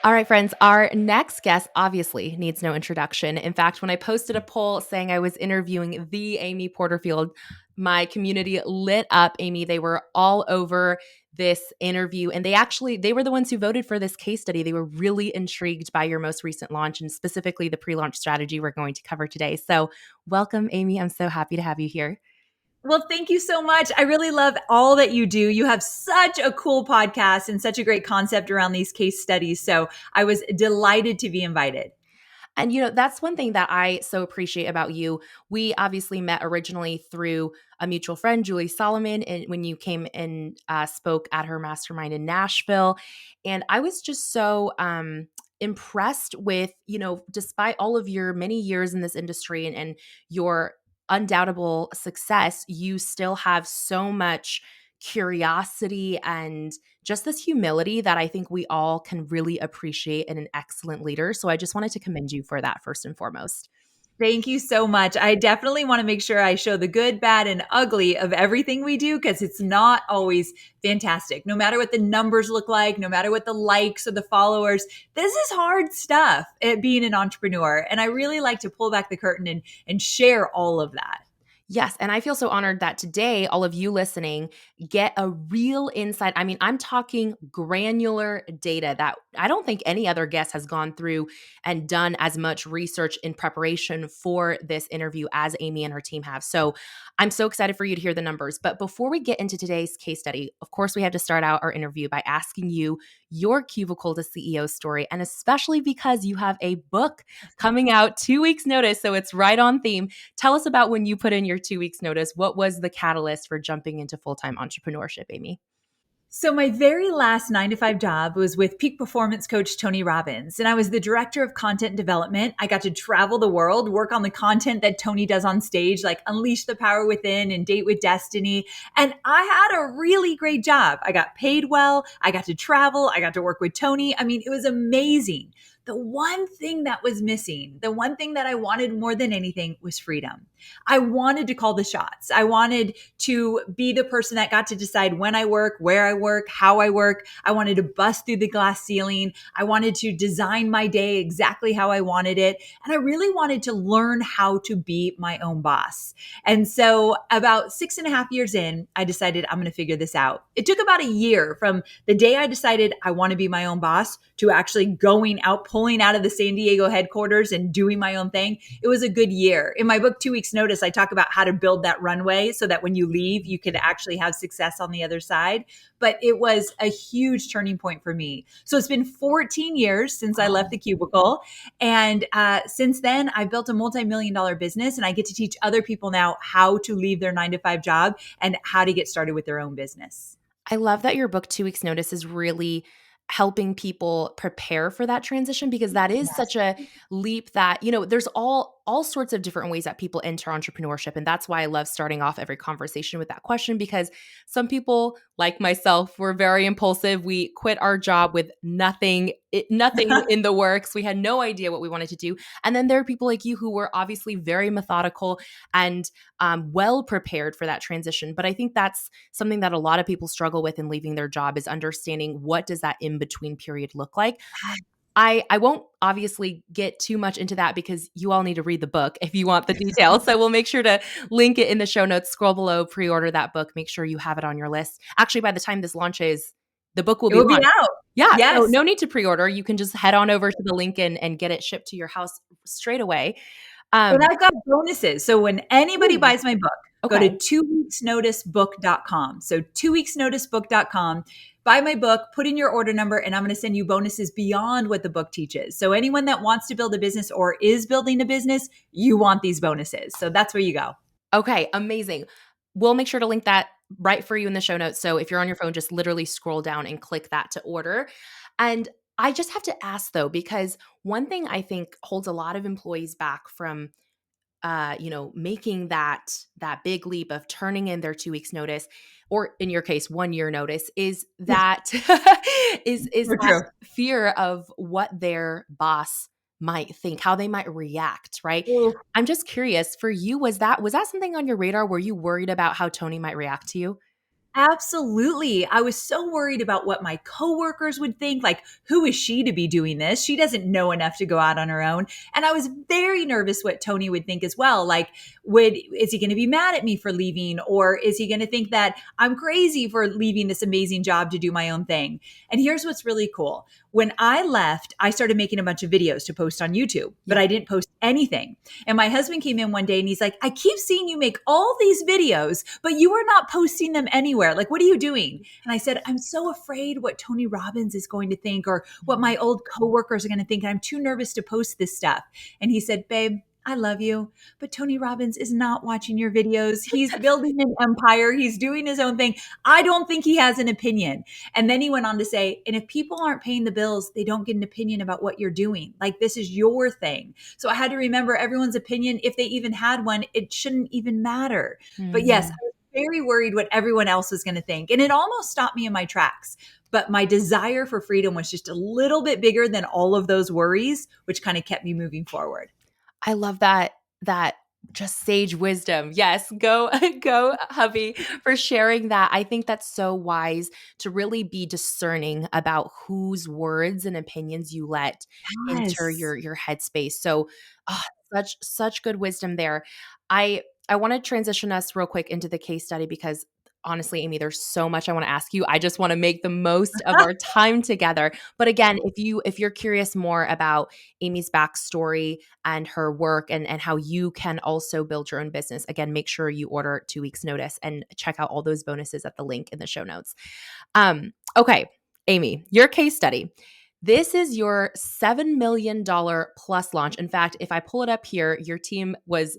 All right, friends, our next guest obviously needs no introduction. In fact, when I posted a poll saying I was interviewing the Amy Porterfield, my community lit up. Amy, they were all over this interview, and they were the ones who voted for this case study. They were really intrigued by your most recent launch and specifically the pre-launch strategy we're going to cover today. So, welcome, Amy. I'm so happy to have you here. Well, thank you so much. I really love all that you do. You have such a cool podcast and such a great concept around these case studies. So I was delighted to be invited. And that's one thing that I so appreciate about you. We obviously met originally through a mutual friend, Julie Solomon, and when you came and spoke at her mastermind in Nashville. And I was just so impressed with, despite all of your many years in this industry and your undoubtable success, you still have so much curiosity and just this humility that I think we all can really appreciate in an excellent leader. So I just wanted to commend you for that first and foremost. Thank you so much. I definitely want to make sure I show the good, bad, and ugly of everything we do because it's not always fantastic. No matter what the numbers look like, no matter what the likes or the followers, this is hard stuff at being an entrepreneur. And I really like to pull back the curtain and share all of that. Yes. And I feel so honored that today, all of you listening get a real insight. I mean, I'm talking granular data that I don't think any other guest has gone through and done as much research in preparation for this interview as Amy and her team have. So I'm so excited for you to hear the numbers. But before we get into today's case study, of course, we have to start out our interview by asking you your Cubicle to CEO story, and especially because you have a book coming out 2 weeks notice. So it's right on theme. Tell us about when you put in your 2 weeks notice. What was the catalyst for jumping into full-time entrepreneurship, Amy? So my very last 9 to 5 job was with peak performance coach Tony Robbins, and I was the director of content development. I got to travel the world, work on the content that Tony does on stage, like Unleash the Power Within and Date with Destiny. And I had a really great job. I got paid well. I got to travel. I got to work with Tony. I mean, it was amazing. The one thing that was missing, the one thing that I wanted more than anything was freedom. I wanted to call the shots. I wanted to be the person that got to decide when I work, where I work, how I work. I wanted to bust through the glass ceiling. I wanted to design my day exactly how I wanted it. And I really wanted to learn how to be my own boss. And so about 6.5 years in, I decided I'm going to figure this out. It took about a year from the day I decided I want to be my own boss to actually going out, pulling out of the San Diego headquarters and doing my own thing. It was a good year. In my book, 2 weeks notice, I talk about how to build that runway so that when you leave, you could actually have success on the other side. But it was a huge turning point for me. So it's been 14 years since I left the Cubicle. And since then, I've built a multi-million-dollar business, and I get to teach other people now how to leave their 9 to 5 job and how to get started with their own business. I love that your book 2 weeks notice is really helping people prepare for that transition, because that is Yes. such a leap that, there's all sorts of different ways that people enter entrepreneurship. And that's why I love starting off every conversation with that question, because some people like myself were very impulsive. We quit our job with nothing in the works. We had no idea what we wanted to do. And then there are people like you who were obviously very methodical and well prepared for that transition. But I think that's something that a lot of people struggle with in leaving their job, is understanding what does that in-between period look like. I won't obviously get too much into that because you all need to read the book if you want the details. So we'll make sure to link it in the show notes. Scroll below, pre-order that book. Make sure you have it on your list. Actually, by the time this launches, the book will It be will be launched. out. Yeah, so Yes. no need to pre-order. You can just head on over to the link and get it shipped to your house straight away. And Um, I've got bonuses. So when anybody ooh, buys my book, go to okay. 2weeksnoticebook.com. So 2weeksnoticebook.com, buy my book, put in your order number, and I'm going to send you bonuses beyond what the book teaches. So anyone that wants to build a business or is building a business, you want these bonuses. So that's where you go. Okay, amazing. We'll make sure to link that right for you in the show notes. So if you're on your phone, just literally scroll down and click that to order. And I just have to ask though, because one thing I think holds a lot of employees back from making that big leap of turning in their 2 weeks notice, or in your case, 1 year notice, is that is For that true. fear of what their boss might think, how they might react, right? Ooh. I'm just curious, for you, was that something on your radar? Were you worried about how Tony might react to you? Absolutely. I was so worried about what my coworkers would think. Like, who is she to be doing this? She doesn't know enough to go out on her own. And I was very nervous what Tony would think as well. Like, is he going to be mad at me for leaving? Or is he going to think that I'm crazy for leaving this amazing job to do my own thing? And here's what's really cool. When I left, I started making a bunch of videos to post on YouTube, but Yeah. I didn't post anything. And my husband came in one day and he's like, I keep seeing you make all these videos, but you are not posting them anywhere. Like, what are you doing? And I said, I'm so afraid what Tony Robbins is going to think or what my old coworkers are going to think. I'm too nervous to post this stuff. And he said, babe, I love you, but Tony Robbins is not watching your videos. He's building an empire. He's doing his own thing. I don't think he has an opinion. And then he went on to say, and if people aren't paying the bills, they don't get an opinion about what you're doing. Like, this is your thing. So I had to remember everyone's opinion. If they even had one, it shouldn't even matter. But yes, I Mhm. was very worried what everyone else was going to think. And it almost stopped me in my tracks. But my desire for freedom was just a little bit bigger than all of those worries, which kind of kept me moving forward. I love that just sage wisdom. Yes, go go hubby for sharing that. I think that's so wise to really be discerning about whose words and opinions you let enter Yes. your headspace. So, ah, such good wisdom there. I want to transition us real quick into the case study because honestly, Amy, there's so much I want to ask you. I just want to make the most of our time together. But again, if you're curious more about Amy's backstory and her work and how you can also build your own business, again, make sure you order 2 weeks notice and check out all those bonuses at the link in the show notes. Okay, Amy, your case study. This is your $7 million plus launch. In fact, if I pull it up here, your team was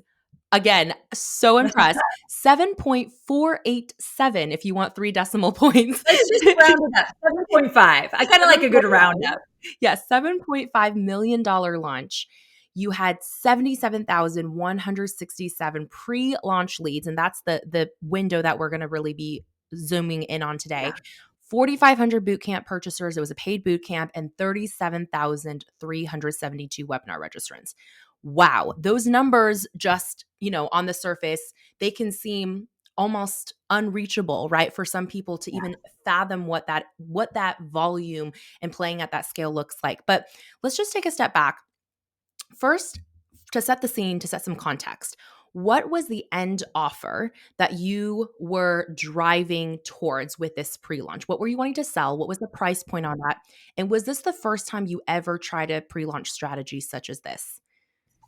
again so impressed. 7.487 if you want 3 decimal points. Let's just round it up. 7.5. I kind of like a good 7.5. roundup. Yes, $7.5 million launch. You had 77,167 pre-launch leads, and that's the window that we're going to really be zooming in on today. Yeah. 4,500 bootcamp purchasers. It was a paid bootcamp, and 37,372 webinar registrants. Wow, those numbers just, on the surface, they can seem almost unreachable, right? For some people to even fathom what that volume and playing at that scale looks like. But let's just take a step back. First, to set the scene, to set some context, what was the end offer that you were driving towards with this pre-launch? What were you wanting to sell? What was the price point on that? And was this the first time you ever tried a pre-launch strategy such as this?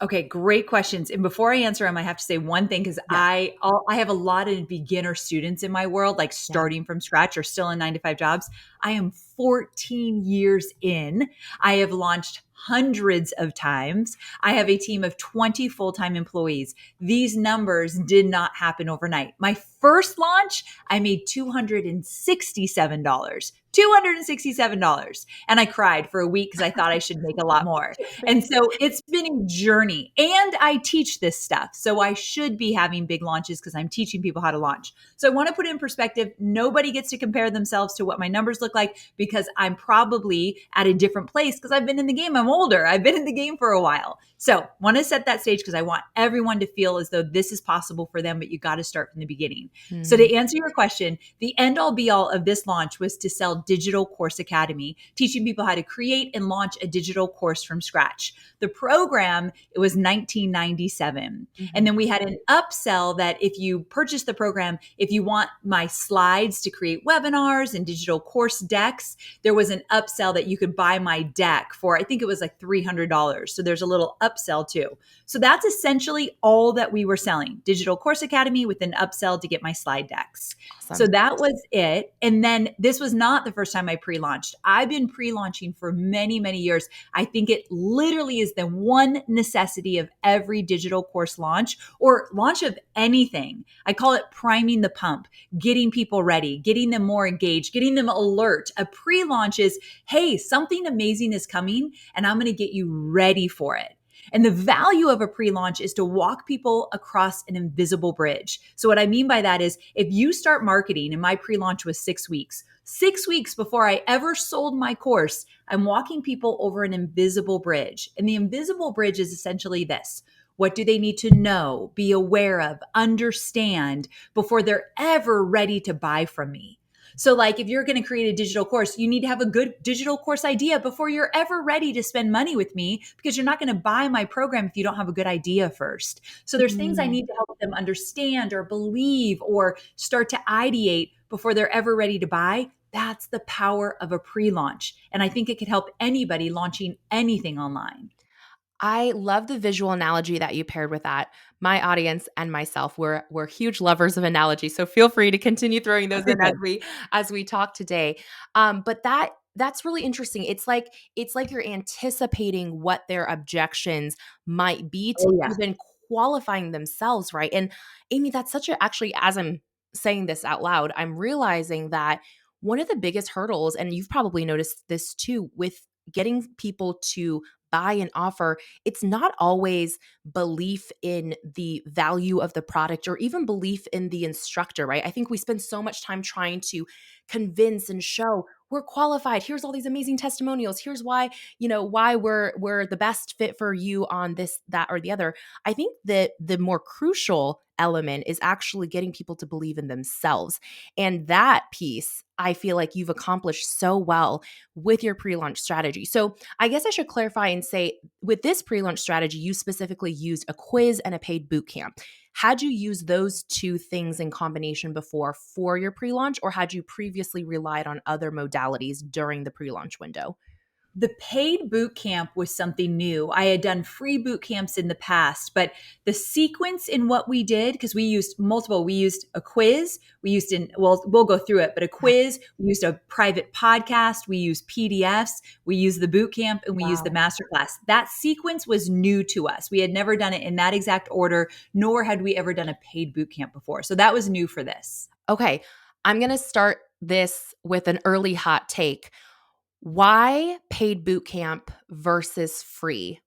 Okay, great questions. And before I answer them, I have to say one thing because Yeah. I have a lot of beginner students in my world, like Yeah. starting from scratch or still in 9 to 5 jobs. I am 14 years in. I have launched hundreds of times. I have a team of 20 full-time employees. These numbers did not happen overnight. My first launch, I made $267. $267. And I cried for a week because I thought I should make a lot more. And so it's been a journey. And I teach this stuff. So I should be having big launches because I'm teaching people how to launch. So I want to put it in perspective. Nobody gets to compare themselves to what my numbers look like because I'm probably at a different place because I've been in the game. I'm older. I've been in the game for a while. So want to set that stage because I want everyone to feel as though this is possible for them, but you got to start from the beginning. So to answer your question, the end all be all of this launch was to sell Digital Course Academy, teaching people how to create and launch a digital course from scratch. The program, it was $19.97. And then we had an upsell that if you purchase the program, if you want my slides to create webinars and digital course decks, there was an upsell that you could buy my deck for, I think it was like $300. So there's a little upsell too. So that's essentially all that we were selling. Digital Course Academy with an upsell to get my slide decks. So Awesome. that was it. And then this was not the first time I pre-launched. I've been pre-launching for many, many years. I think it literally is the one necessity of every digital course launch or launch of anything. I call it priming the pump, getting people ready, getting them more engaged, getting them alert. A pre-launch is, hey, something amazing is coming and I'm going to get you ready for it. And the value of a pre-launch is to walk people across an invisible bridge. So what I mean by that is if you start marketing, and my pre-launch was 6 weeks, 6 weeks before I ever sold my course, I'm walking people over an invisible bridge. And the invisible bridge is essentially this. What do they need to know, be aware of, understand before they're ever ready to buy from me? So, like, if you're going to create a digital course, you need to have a good digital course idea before you're ever ready to spend money with me, because you're not going to buy my program if you don't have a good idea first. So, there's things I Mm. need to help them understand or believe or start to ideate before they're ever ready to buy. That's the power of a pre launch. And I think it could help anybody launching anything online. I love the visual analogy that you paired with that. My audience and myself, we're huge lovers of analogy, so feel free to continue throwing those Okay, in good. as we talk today. But that's really interesting. It's like you're anticipating what their objections might be to Oh, yeah. even qualifying themselves, right? And Amy, that's such a actually, as I'm saying this out loud, I'm realizing that one of the biggest hurdles, and you've probably noticed this too, with getting people to buy an offer, it's not always belief in the value of the product or even belief in the instructor, right? I think we spend so much time trying to convince and show we're qualified. Here's all these amazing testimonials. Here's why, why we're the best fit for you on this, that, or the other. I think that the more crucial element is actually getting people to believe in themselves. And that piece, I feel like you've accomplished so well with your pre-launch strategy. So I guess I should clarify and say, with this pre-launch strategy, you specifically used a quiz and a paid boot camp. Had you used those two things in combination before for your pre-launch, or had you previously relied on other modalities during the pre-launch window? The paid boot camp was something new. I had done free boot camps in the past, but the sequence in what we did, because we used multiple, we used a quiz, we'll go through it, but a quiz, we used a private podcast, we used PDFs, we used the boot camp, and we used the Wow. masterclass. That sequence was new to us. We had never done it in that exact order, nor had we ever done a paid boot camp before. So that was new for this. Okay, I'm going to start this with an early hot take. Why paid boot camp versus free?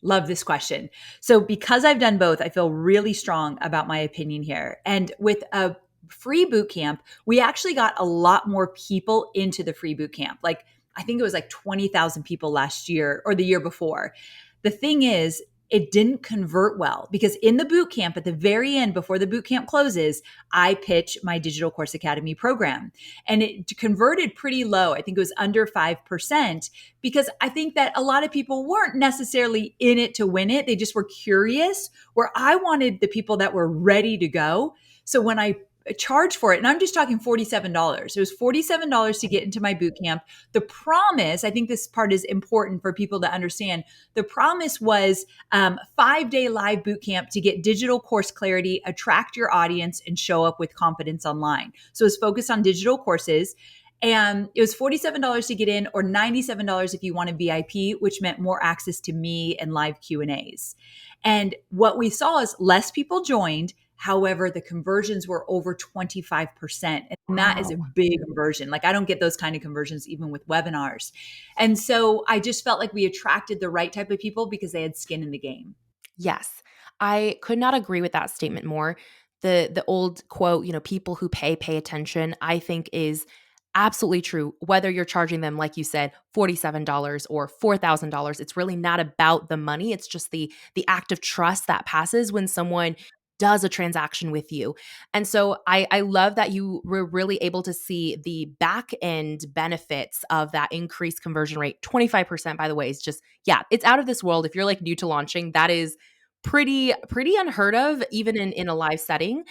Love this question. So, because I've done both, I feel really strong about my opinion here. And with a free boot camp, we actually got a lot more people into the free boot camp. Like, I think it was like 20,000 people last year or the year before. The thing is, it didn't convert well because in the boot camp, at the very end, before the boot camp closes, I pitch my Digital Course Academy program. And it converted pretty low. I think it was under 5%, because I think that a lot of people weren't necessarily in it to win it. They just were curious, where I wanted the people that were ready to go. So when I charged for it, and I'm just talking $47. It was $47 to get into my boot camp. The promise, I think this part is important for people to understand. The promise was 5-day live boot camp to get digital course clarity, attract your audience, and show up with confidence online. So it's focused on digital courses. And it was $47 to get in, or $97 if you want a VIP, which meant more access to me and live Q&As. And what we saw is less people joined. However, the conversions were over 25%. And that is a Wow. big conversion. Like, I don't get those kind of conversions even with webinars. And so I just felt like we attracted the right type of people because they had skin in the game. Yes. I could not agree with that statement more. The old quote, people who pay attention, I think is absolutely true. Whether you're charging them, like you said, $47 or $4,000, it's really not about the money. It's just the act of trust that passes when someone does a transaction with you. And so I love that you were really able to see the back end benefits of that increased conversion rate. 25%, by the way, is just, yeah, it's out of this world. If you're like new to launching, that is pretty unheard of, even in a live setting.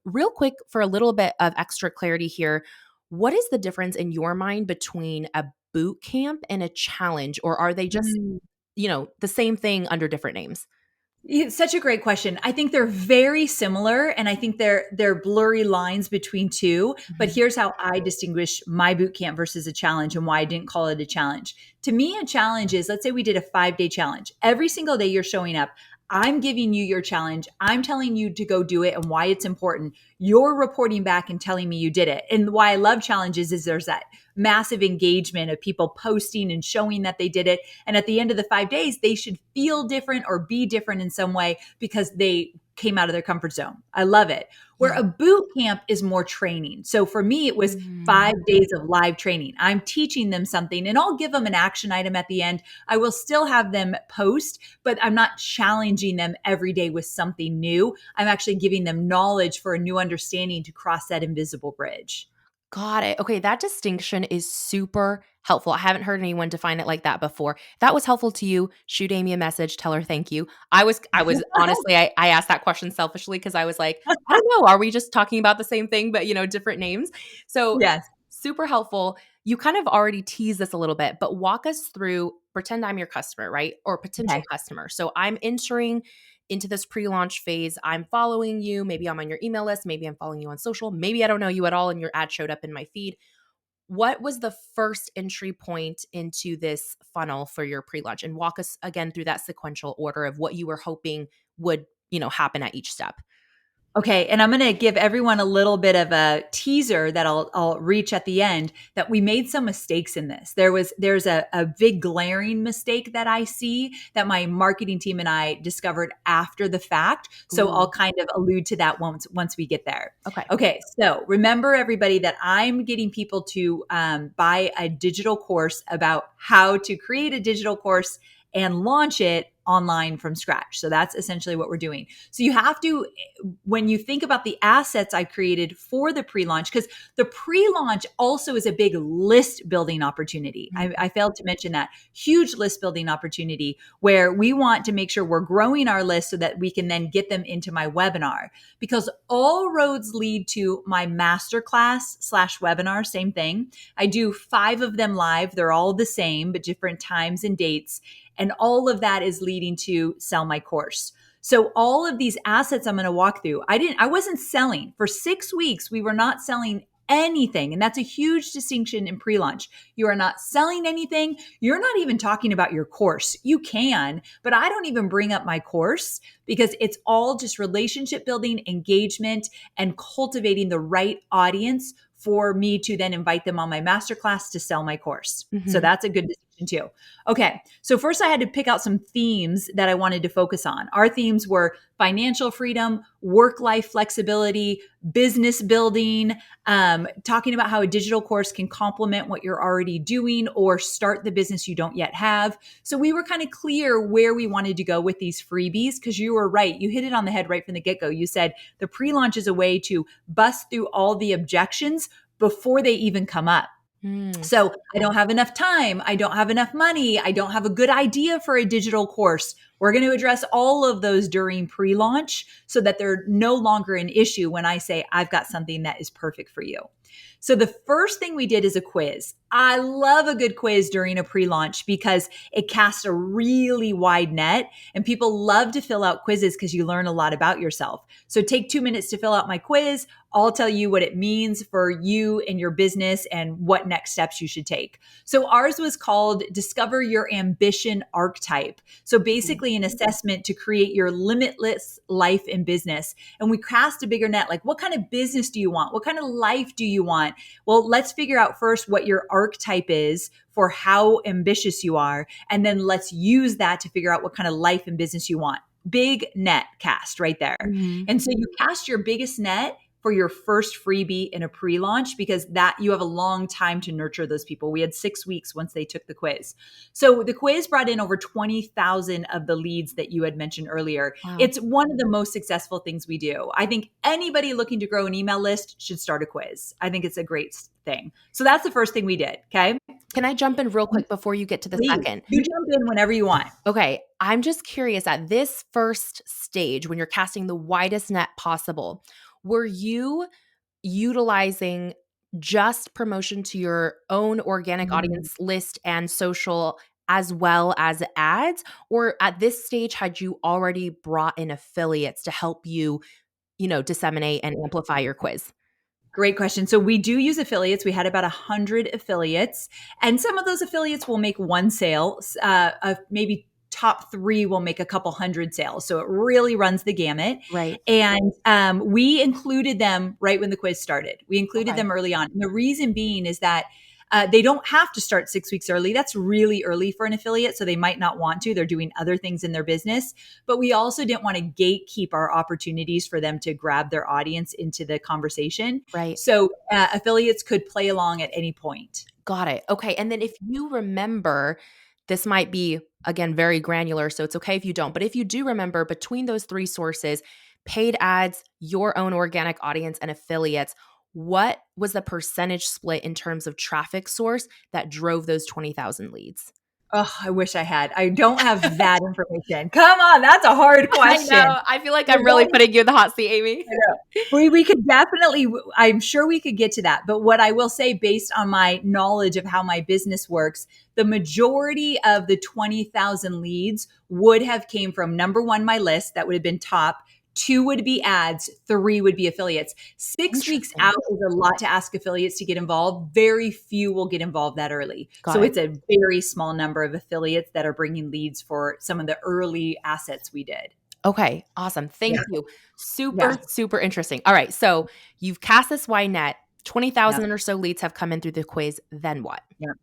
Real quick, for a little bit of extra clarity here, what is the difference in your mind between a boot camp and a challenge, or are they just, the same thing under different names? It's such a great question. I think they're very similar, and I think they're blurry lines between two. But Mhm. here's how I distinguish my boot camp versus a challenge, and why I didn't call it a challenge. To me, a challenge is, let's say we did a 5-day challenge. Every single day you're showing up. I'm giving you your challenge. I'm telling you to go do it and why it's important. You're reporting back and telling me you did it. And why I love challenges is there's that massive engagement of people posting and showing that they did it. And at the end of the 5 days, they should feel different or be different in some way because they came out of their comfort zone. I love it. Where Yeah. a boot camp is more training. So for me, it was Mm. 5 days of live training. I'm teaching them something and I'll give them an action item at the end. I will still have them post, but I'm not challenging them every day with something new. I'm actually giving them knowledge for a new understanding to cross that invisible bridge. Got it. Okay, that distinction is super helpful. I haven't heard anyone define it like that before. If that was helpful to you, shoot Amy a message, tell her thank you. I was honestly I asked that question selfishly because I was like, I don't know, are we just talking about the same thing but different names? So Yes. super helpful. You kind of already teased this a little bit, but walk us through pretend I'm your customer, right? Or potential Okay. customer. So I'm entering into this pre-launch phase. I'm following you. Maybe I'm on your email list. Maybe I'm following you on social. Maybe I don't know you at all and your ad showed up in my feed. What was the first entry point into this funnel for your pre-launch? And walk us again through that sequential order of what you were hoping would, happen at each step. Okay, and I'm going to give everyone a little bit of a teaser that I'll reach at the end that we made some mistakes in this. There's a big glaring mistake that I see that my marketing team and I discovered after the fact. So Ooh, I'll kind of allude to that once we get there. okay. Okay, so remember everybody that I'm getting people to buy a digital course about how to create a digital course and launch it online from scratch. So that's essentially what we're doing. So you have to, when you think about the assets I created for the pre-launch, because the pre-launch also is a big list building opportunity. I failed to mention that huge list building opportunity where we want to make sure we're growing our list so that we can then get them into my webinar, because all roads lead to my masterclass/webinar. Same thing. I do 5 of them live. They're all the same, but different times and dates. And all of that is leading to sell my course. So all of these assets I'm going to walk through, I wasn't selling for 6 weeks. We were not selling anything. And that's a huge distinction in pre-launch. You are not selling anything. You're not even talking about your course. You can, but I don't even bring up my course because it's all just relationship building, engagement, and cultivating the right audience for me to then invite them on my masterclass to sell my course. So Mhm. that's a good distinction too. Okay. So first I had to pick out some themes that I wanted to focus on. Our themes were financial freedom, work-life flexibility, business building, talking about how a digital course can complement what you're already doing or start the business you don't yet have. So we were kind of clear where we wanted to go with these freebies because you were right. You hit it on the head right from the get-go. You said the pre-launch is a way to bust through all the objections before they even come up. Mm. So I don't have enough time. I don't have enough money. I don't have a good idea for a digital course. We're going to address all of those during pre-launch so that they're no longer an issue when I say I've got something that is perfect for you. So the first thing we did is a quiz. I love a good quiz during a pre-launch because it casts a really wide net and people love to fill out quizzes because you learn a lot about yourself. So take 2 minutes to fill out my quiz. I'll tell you what it means for you and your business and what next steps you should take. So ours was called Discover Your Ambition Archetype. So basically an assessment to create your limitless life and business. And we cast a bigger net, like what kind of business do you want? What kind of life do you want? Well, let's figure out first what your archetype is for how ambitious you are. And then let's use that to figure out what kind of life and business you want. Big net cast right there. Mhm. And so you cast your biggest net for your first freebie in a pre-launch because that you have a long time to nurture those people. We had 6 weeks once they took the quiz. So the quiz brought in over 20,000 of the leads that you had mentioned earlier. Wow. It's one of the most successful things we do. I think anybody looking to grow an email list should start a quiz. I think it's a great thing. So that's the first thing we did. Okay. Can I jump in real quick before you get to the Please, second? you jump in whenever you want. Okay, I'm just curious at this first stage when you're casting the widest net possible, were you utilizing just promotion to your own organic Mm. audience list and social as well as ads? Or at this stage, had you already brought in affiliates to help you, disseminate and amplify your quiz? Great question. So we do use affiliates. We had about 100 affiliates, and some of those affiliates will make one sale. Maybe top 3 will make a couple hundred sales. So it really runs the gamut. Right. And we included them right when the quiz started. We included Okay. them early on. And the reason being is that They don't have to start 6 weeks early. That's really early for an affiliate, so they might not want to. They're doing other things in their business. But we also didn't want to gatekeep our opportunities for them to grab their audience into the conversation. Right. So affiliates could play along at any point. Got it. Okay. And then if you remember, this might be, again, very granular, so it's okay if you don't. But if you do remember, between those three sources, paid ads, your own organic audience, and affiliates, what was the percentage split in terms of traffic source that drove those 20,000 leads? Oh, I wish I had. I don't have that information. Come on, that's a hard I question. know. I feel like I'm really putting you in the hot seat, Amy. We could definitely, I'm sure we could get to that. But what I will say, based on my knowledge of how my business works, the majority of the 20,000 leads would have came from number one, my list, that would have been top. Two would be ads, three would be affiliates. 6 weeks out is a lot to ask affiliates to get involved. Very few will get involved that early. So it's a very small number of affiliates that are bringing leads for some of the early assets we did. Okay, awesome. Thank you. Super interesting. All right, so you've cast this wide net. 20,000 or so leads have come in through the quiz. Then what? Yeah.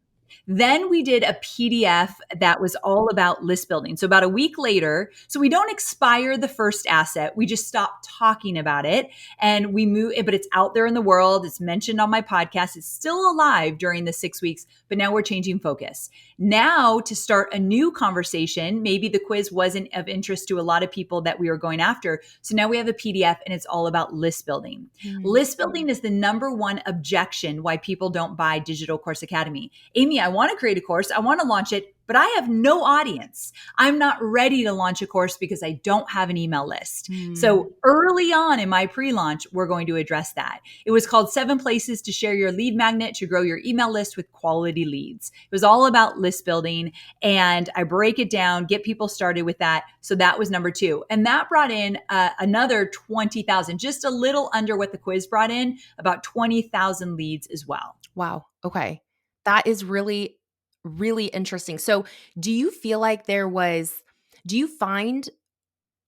Then we did a PDF that was all about list building. So about a week later, so we don't expire the first asset. We just stop talking about it and we move, but it's out there in the world. It's mentioned on my podcast. It's still alive during the 6 weeks, but now we're changing focus. Now to start a new conversation, maybe the quiz wasn't of interest to a lot of people that we were going after. So now we have a PDF and it's all about list building. List building is the number one objection why people don't buy Digital Course Academy. Amy, I want to create a course. I want to launch it, but I have no audience. I'm not ready to launch a course because I don't have an email list. So early on in my pre-launch, we're going to address that. It was called 7 Places to Share Your Lead Magnet to Grow Your Email List with Quality Leads. It was all about list building, and I break it down, get people started with that. So that was number 2. And that brought in another 20,000, just a little under what the quiz brought in, about 20,000 leads as well. Wow. Okay. That is really, really interesting. So do you feel like do you find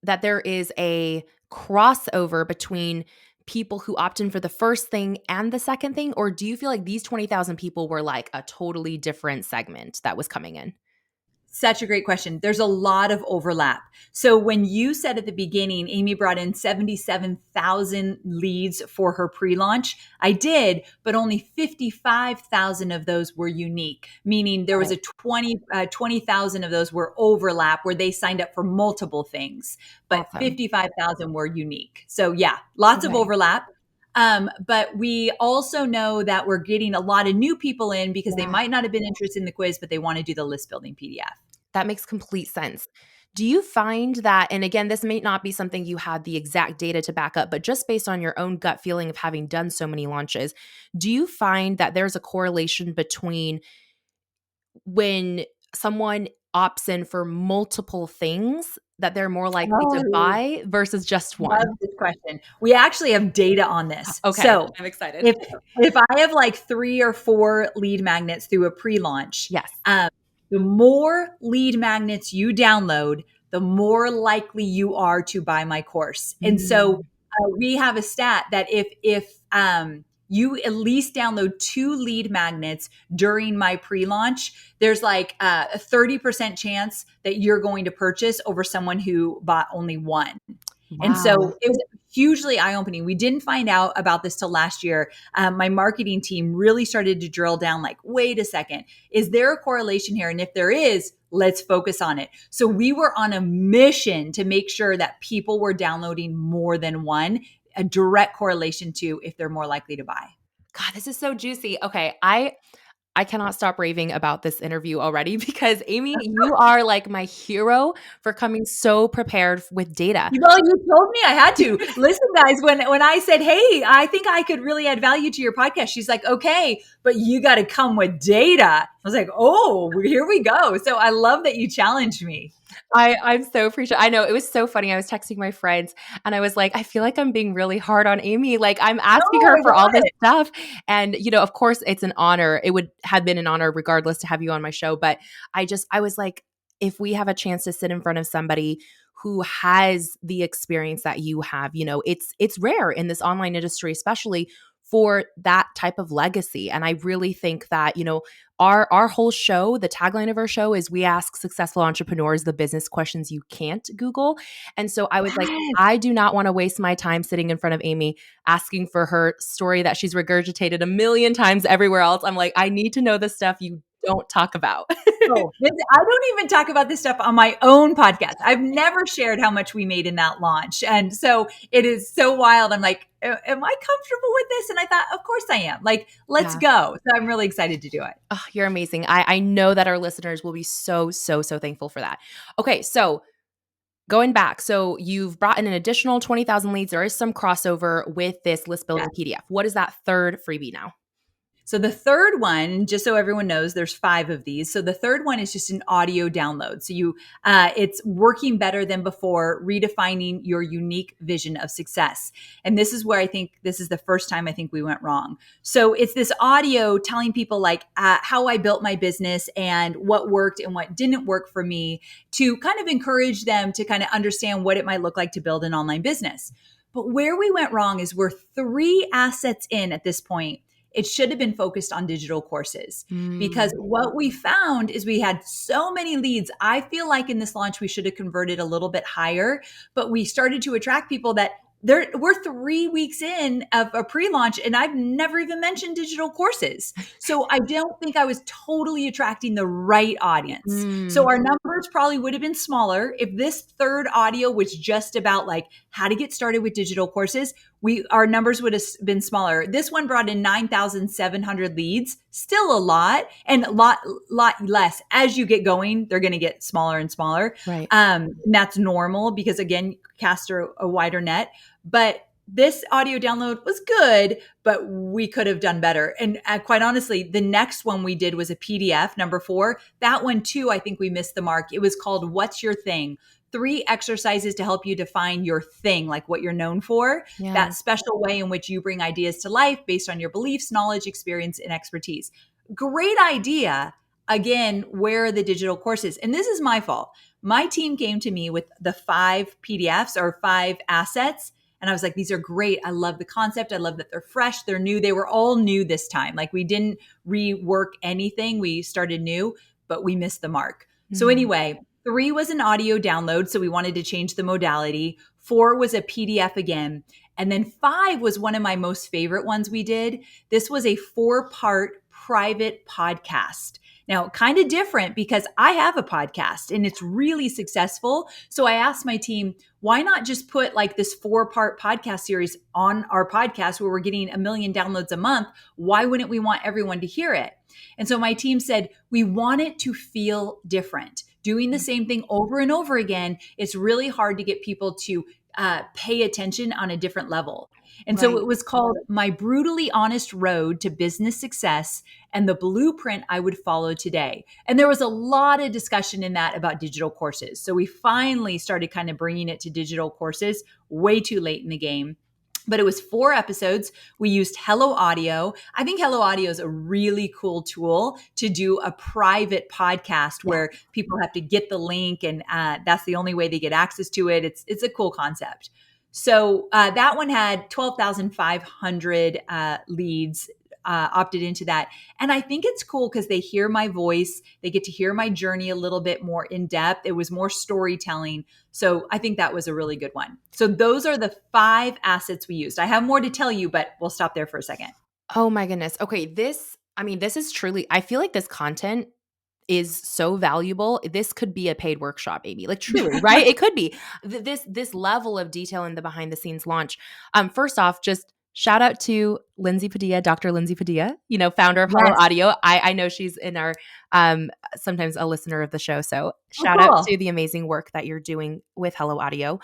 that there is a crossover between people who opt in for the first thing and the second thing? Or do you feel like these 20,000 people were like a totally different segment that was coming in? Such a great question. There's a lot of overlap. So when you said at the beginning, Amy brought in 77,000 leads for her pre-launch, I did, but only 55,000 of those were unique, meaning there was a 20,000 of those were overlap where they signed up for multiple things, but 55,000 were unique. So yeah, lots of overlap. But we also know that we're getting a lot of new people in because they might not have been interested in the quiz, but they want to do the list building PDF. That makes complete sense. Do you find that, and again, this may not be something you had the exact data to back up, but just based on your own gut feeling of having done so many launches, do you find that there's a correlation between when someone opts in for multiple things that they're more likely to buy versus just one? Love this question. We actually have data on this. Okay, so I'm excited. If I have like 3 or 4 lead magnets through a pre-launch, yes, the more lead magnets you download, the more likely you are to buy my course. And so we have a stat that if you at least download 2 lead magnets during my pre-launch, there's like a 30% chance that you're going to purchase over someone who bought only 1. Wow. And so it was hugely eye-opening. We didn't find out about this till last year. My marketing team really started to drill down like, wait a second, is there a correlation here? And if there is, let's focus on it. So we were on a mission to make sure that people were downloading more than 1, a direct correlation to if they're more likely to buy. God, this is so juicy. Okay, I cannot stop raving about this interview already because Amy, you are like my hero for coming so prepared with data. Well, you told me I had to. Listen, guys, when I said, hey, I think I could really add value to your podcast, she's like, okay, but you got to come with data. I was like, oh, here we go. So I love that you challenged me. I'm so appreciative. I know it was so funny. I was texting my friends and I was like, I feel like I'm being really hard on Amy. Like I'm asking her for all this stuff. And, of course it's an honor. It would have been an honor regardless to have you on my show. But I was like, if we have a chance to sit in front of somebody who has the experience that you have, it's rare in this online industry, especially for that type of legacy. And I really think that, our whole show, the tagline of our show is we ask successful entrepreneurs the business questions you can't Google. And so I was like, Yes. I do not want to waste my time sitting in front of Amy asking for her story that she's regurgitated a million times everywhere else. I'm like, I need to know the stuff you don't talk about. Oh, I don't even talk about this stuff on my own podcast. I've never shared how much we made in that launch. And so it is so wild. I'm like, am I comfortable with this? And I thought, of course I am. Like, let's Yeah. go. So I'm really excited to do it. Oh, you're amazing. I know that our listeners will be so, so, so thankful for that. Okay, so going back, so you've brought in an additional 20,000 leads. There is some crossover with this list building PDF. What is that third freebie now? So the third one, just so everyone knows, there's 5 of these. So the third one is just an audio download. So it's working better than before, redefining your unique vision of success. And this is where I think this is the first time I think we went wrong. So it's this audio telling people like how I built my business and what worked and what didn't work for me, to kind of encourage them to kind of understand what it might look like to build an online business. But where we went wrong is we're 3 assets in at this point. It should have been focused on digital courses, because what we found is we had so many leads. I feel like in this launch, we should have converted a little bit higher, but we started to attract people that we're 3 weeks in of a pre-launch and I've never even mentioned digital courses. So I don't think I was totally attracting the right audience. So our numbers probably would have been smaller if this third audio was just about like how to get started with digital courses. Our numbers would have been smaller. This one brought in 9,700 leads, still a lot, and a lot less. As you get going, they're going to get smaller and smaller. Right. And that's normal because again, cast a wider net. But this audio download was good, but we could have done better. And quite honestly, the next one we did was a PDF, number 4. That one too, I think we missed the mark. It was called What's Your Thing? 3 exercises to help you define your thing, like what you're known for, that special way in which you bring ideas to life based on your beliefs, knowledge, experience, and expertise. Great idea. Again, where are the digital courses? And this is my fault. My team came to me with the 5 PDFs or 5 assets. And I was like, these are great. I love the concept. I love that they're fresh. They're new. They were all new this time. Like we didn't rework anything. We started new, but we missed the mark. So anyway, 3 was an audio download. So we wanted to change the modality. 4 was a PDF again. And then 5 was one of my most favorite ones we did. This was a 4-part private podcast. Now, kind of different because I have a podcast and it's really successful. So I asked my team, why not just put like this 4-part podcast series on our podcast where we're getting 1 million downloads a month? Why wouldn't we want everyone to hear it? And so my team said, we want it to feel different. Doing the same thing over and over again, it's really hard to get people to pay attention on a different level. And so it was called My Brutally Honest Road to Business Success and the Blueprint I Would Follow Today. And there was a lot of discussion in that about digital courses. So we finally started kind of bringing it to digital courses way too late in the game. But it was 4 episodes. We used Hello Audio. I think Hello Audio is a really cool tool to do a private podcast where people have to get the link and that's the only way they get access to it. It's a cool concept. So that one had 12,500 leads opted into that. And I think it's cool because they hear my voice. They get to hear my journey a little bit more in depth. It was more storytelling. So I think that was a really good one. So those are the 5 assets we used. I have more to tell you, but we'll stop there for a second. Oh my goodness. Okay. This is truly, I feel like this content is so valuable. This could be a paid workshop, Amy. Like truly, right? It could be this level of detail in the behind the scenes launch. First off, just shout out to Lindsay Padilla, Dr. Lindsay Padilla, founder of Hello Audio. I know she's in our sometimes a listener of the show. So shout out to the amazing work that you're doing with Hello Audio.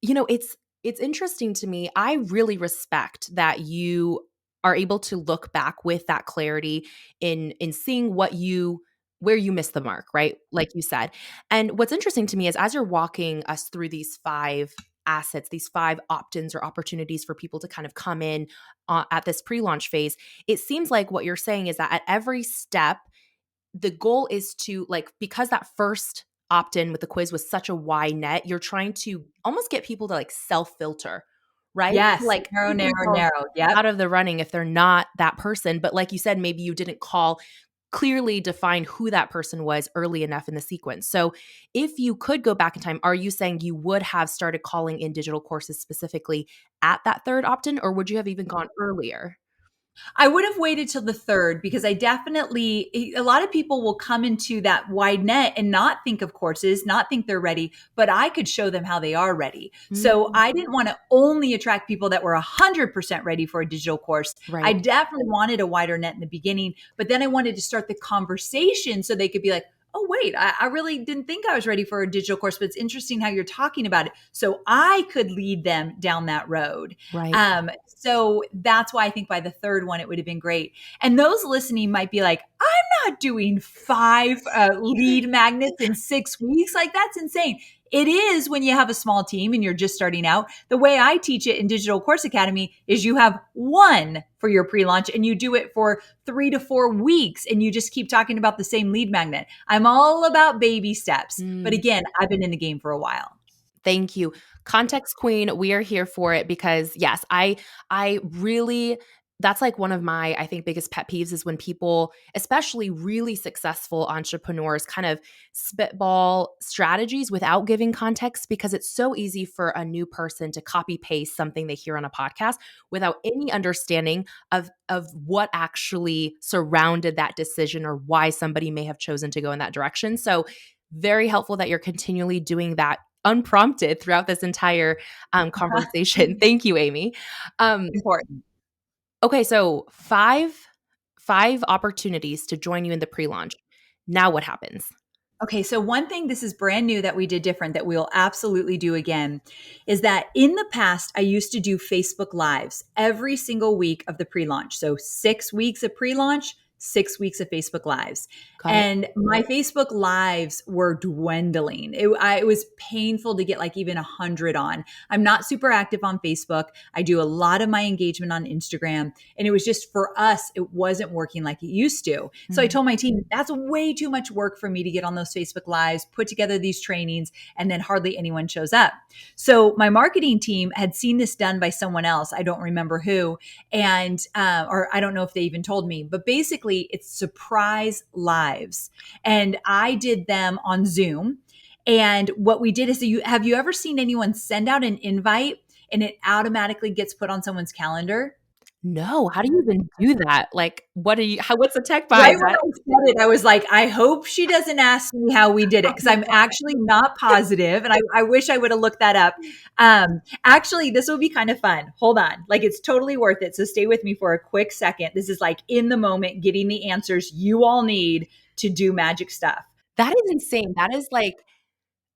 It's interesting to me. I really respect that you are able to look back with that clarity in seeing where you missed the mark, right? Like you said. And what's interesting to me is as you're walking us through these 5 assets, these 5 opt-ins or opportunities for people to kind of come in at this pre-launch phase, it seems like what you're saying is that at every step, the goal is to because that first opt-in with the quiz was such a wide net, you're trying to almost get people to self-filter, right? Yes. Like Narrow, keep narrow, themselves narrow. Yep. out of the running if they're not that person. But like you said, maybe you didn't clearly define who that person was early enough in the sequence. So if you could go back in time, are you saying you would have started calling in digital courses specifically at that third opt-in, or would you have even gone earlier? I would have waited till the third because I definitely, a lot of people will come into that wide net and not think of courses, not think they're ready, but I could show them how they are ready. So Mm, I didn't want to only attract people that were 100% ready for a digital course. I right. definitely wanted a wider net in the beginning, but then I wanted to start the conversation so they could be like, oh, wait, I really didn't think I was ready for a digital course, but it's interesting how you're talking about it. So I could lead them down that road. Right. So that's why I think by the third one, it would have been great. And those listening might be like, I'm not doing five lead magnets in 6 weeks. Like, that's insane. It is when you have a small team and you're just starting out. The way I teach it in Digital Course Academy is you have one for your pre-launch and you do it for 3 to 4 weeks and you just keep talking about the same lead magnet. I'm all about baby steps. But Mm. again, I've been in the game for a while. Thank you. Context queen, we are here for it because yes, I really that's like one of my I think biggest pet peeves is when people, especially really successful entrepreneurs kind of spitball strategies without giving context because it's so easy for a new person to copy paste something they hear on a podcast without any understanding of what actually surrounded that decision or why somebody may have chosen to go in that direction. So very helpful that you're continually doing that unprompted throughout this entire conversation. Thank you, Amy. Um, Important. okay, so five opportunities to join you in the pre-launch. Now what happens? Okay, so one thing this is brand new that we did different that we'll absolutely do again is that in the past, I used to do Facebook Lives every single week of the pre launch. So 6 weeks of pre launch, 6 weeks of Facebook Lives. Got it. And my Facebook Lives were dwindling. It was painful to get like even 100 on. I'm not super active on Facebook. I do a lot of my engagement on Instagram. And it was just for us, it wasn't working like it used to. So I Mhm. told my team, that's way too much work for me to get on those Facebook Lives, put together these trainings, and then hardly anyone shows up. So my marketing team had seen this done by someone else. I don't remember who. And, or I don't know if they even told me, but basically it's surprise lives. And I did them on Zoom. And what we did is have you ever seen anyone send out an invite and it automatically gets put on someone's calendar? No, how do you even do that? Like, what's the tech Right behind when that? I said it, I was like, I hope she doesn't ask me how we did it because I'm actually not positive, and I wish I would have looked that up. Actually, this will be kind of fun. Hold on, like it's totally worth it. So stay with me for a quick second. This is like in the moment, getting the answers you all need to do magic stuff. That is insane.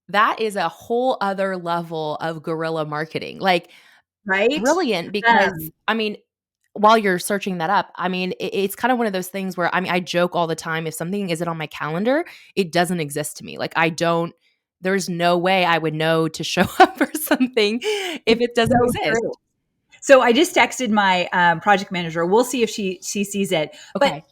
That is a whole other level of guerrilla marketing. Like Right? brilliant because Um, I mean, while you're searching that up, I mean, it's kind of one of those things where I mean, I joke all the time if something isn't on my calendar, it doesn't exist to me. Like I don't there's no way I would know to show up for something if it doesn't so exist. true. So I just texted my project manager. We'll see if she sees it. But Okay.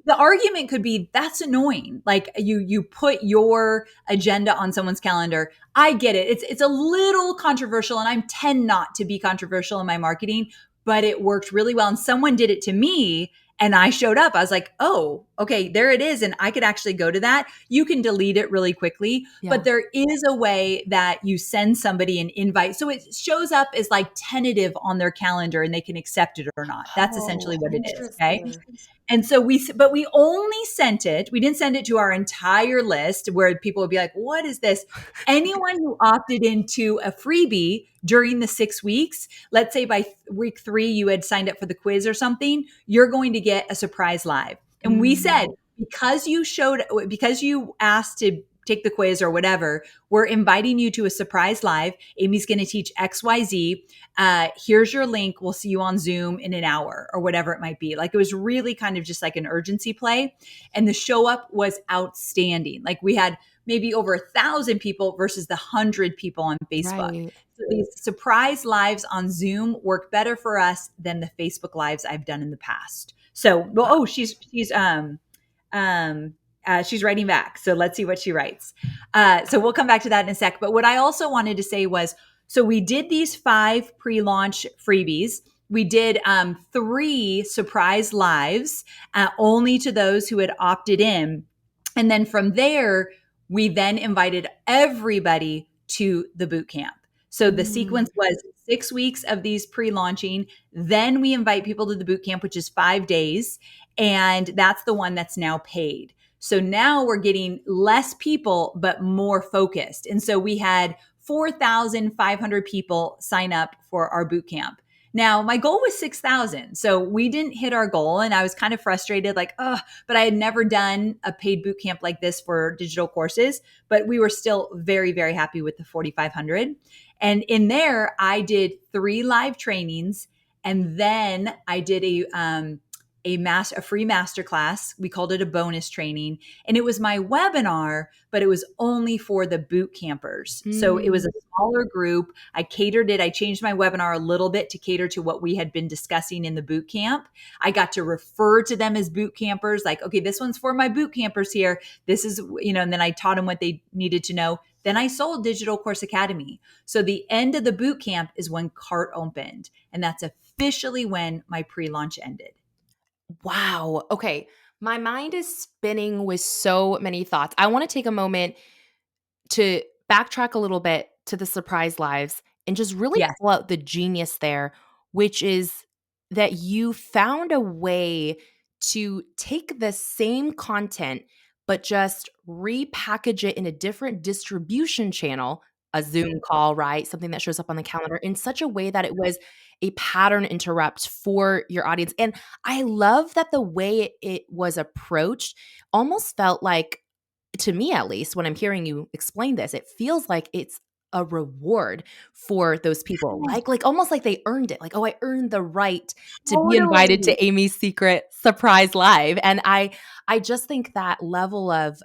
the argument could be that's annoying. Like you put your agenda on someone's calendar. I get it. It's a little controversial, and I tend not to be controversial in my marketing, but it worked really well. And someone did it to me. And I showed up. I was like, oh, okay, there it is. And I could actually go to that. You can delete it really quickly, Yeah. but there is a way that you send somebody an invite. So it shows up as like tentative on their calendar and they can accept it or not. That's Oh, essentially what it is. Okay. interesting. And so but we only sent it, we didn't send it to our entire list where people would be like, what is this? Anyone who opted into a freebie during the 6 weeks, let's say by week 3, you had signed up for the quiz or something, you're going to get a surprise live. And we said, Mm, because you asked to take the quiz or whatever, we're inviting you to a surprise live. Amy's going to teach XYZ. Here's your link. We'll see you on Zoom in an hour or whatever it might be. Like it was really kind of just like an urgency play. And the show up was outstanding. Like we had maybe over 1,000 people versus the 100 people on Facebook. right. So these surprise lives on Zoom work better for us than the Facebook lives I've done in the past. So, well, Wow. oh, she's writing back. So let's see what she writes. So we'll come back to that in a sec. But what I also wanted to say was, So we did these 5 pre-launch freebies. We did 3 surprise lives, only to those who had opted in. And then from there, we then invited everybody to the boot camp. So the sequence Mm. was 6 weeks of these pre-launching. Then we invite people to the boot camp, which is 5 days. And that's the one that's now paid. So now we're getting less people, but more focused. And so we had 4,500 people sign up for our boot camp. Now, my goal was 6,000. So we didn't hit our goal. And I was kind of frustrated, like, oh, but I had never done a paid boot camp like this for digital courses. But we were still very, very happy with the 4,500. And in there, I did 3 live trainings. And then I did a free masterclass. We called it a bonus training. And it was my webinar, but it was only for the boot campers. So it was a Mm. smaller group. I catered it. I changed my webinar a little bit to cater to what we had been discussing in the boot camp. I got to refer to them as boot campers, like, okay, this one's for my boot campers here. This is, and then I taught them what they needed to know. Then I sold Digital Course Academy. So the end of the boot camp is when cart opened. And that's officially when my pre-launch ended. Wow. Okay. My mind is spinning with so many thoughts. I want to take a moment to backtrack a little bit to the surprise lives and just really Yes. pull out the genius there, which is that you found a way to take the same content, but just repackage it in a different distribution channel, a Zoom call, right? Something that shows up on the calendar in such a way that it was a pattern interrupt for your audience. And I love that the way it was approached almost felt like, to me at least, when I'm hearing you explain this, it feels like it's a reward for those people, Yes, like almost like they earned it. Like, oh, I earned the right to be invited totally. to Amy's Secret Surprise Live. And I just think that level of